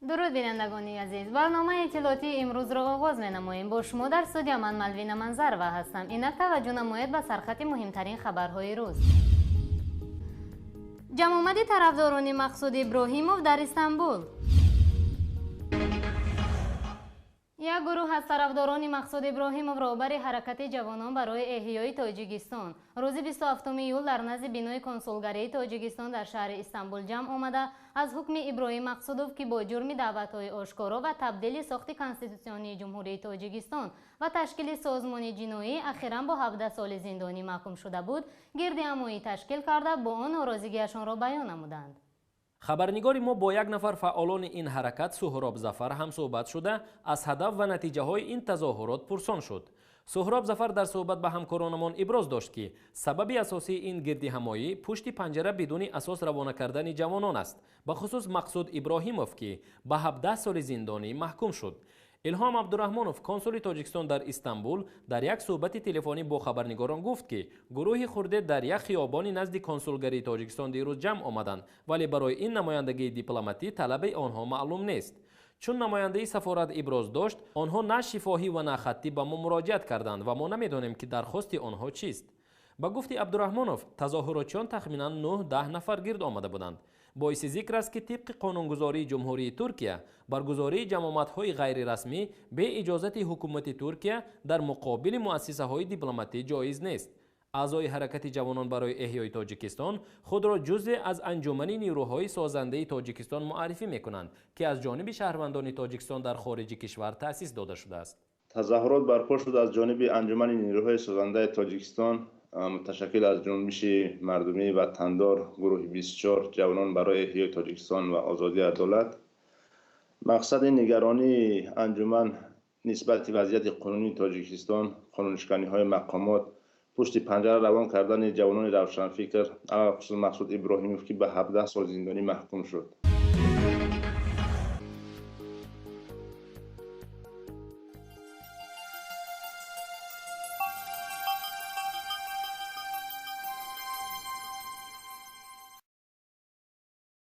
درود بینندگانی عزیز، برنامه اطلاعاتی امروز را آغاز می‌نماییم. با شما در استودیو من ملوین منظرова هستم. اینک توجه نمایید به سرخط مهمترین خبرهای روز. جمع آمد طرفداران مقصود ابراهیموف در استانبول. یک گروه از طرفداران مقصود ابراهیموف رهبر حرکت جوانان برای احیای تاجیکستان روز 27 ایول در نزد بینای کنسولگری تاجیکستان در شهر استانبول جمع آمده از حکم ابراهیم مقصودوف که با جرم دعوت‌های آشکارا و تبدیل ساخت کنستیتوسیونی جمهوری تاجیکستان و تشکیل سازمان جنایی اخیراً با 17 سال زندانی محکوم شده بود، گردهمایی تشکیل کرده با آن ناراضگیشان را بیان نمودند. خبرنگاری ما با یک نفر فعالان این حرکت سهراب ظفر هم صحبت شده از هدف و نتیجه های این تظاهرات پرسان شد. سهراب ظفر در صحبت به همکارانمان ابراز داشت که سبب اساسی این گردهمایی پشت پنجره بدون اساس روانه کردن جوانان است، به خصوص مقصود ابراهیموف که به 17 سال زندانی محکوم شد. الهام عبدالرحمانوف کنسول تاجیکستان در استانبول در یک صحبت تلفنی با خبرنگاران گفت که گروه خرده در یک خیابان نزد کنسولگری تاجیکستان دیروز جمع آمدند، ولی برای این نمایندگی دیپلماتی طلب آنها معلوم نیست. چون نماینده سفارت ابراز داشت آنها نه شفاهی و نه خطی به ما مراجعت کردند و ما نمیدانیم که درخواست آنها چیست. با گفت عبدالرحمانوف تظاهراتچیان تخمینا 9-10 نفر گرد آمده بودند. باعث ذکر است که طبق قانونگذاری جمهوری ترکیه برگزاری جمعآمدهای غیر رسمی به اجازت حکومت ترکیه در مقابل مؤسسه های دیپلماتی جایز نیست. اعضای حرکت جوانان برای احیای تاجیکستان خود را جزء از انجمن نیروهای سازنده تاجیکستان معرفی می‌کنند که از جانب شهروندان تاجیکستان در خارج کشور تأسیس داده شده است. تظاهرات برپا شد از جانب انجمن نیروهای سازنده تاجیکستان متشکل از جنبش مردمی وطندار گروه 24 جوانان برای احیای تاجیکستان و آزادی عدالت. مقصد نگرانی انجمن نسبت وضعیت قانونی تاجیکستان، قانونشکنی‌های مقامات، پشت پنجره روان کردن جوانان روشنفکر، خصوص مقصود ابراهیموف که به 17 سال زندانی محکوم شد.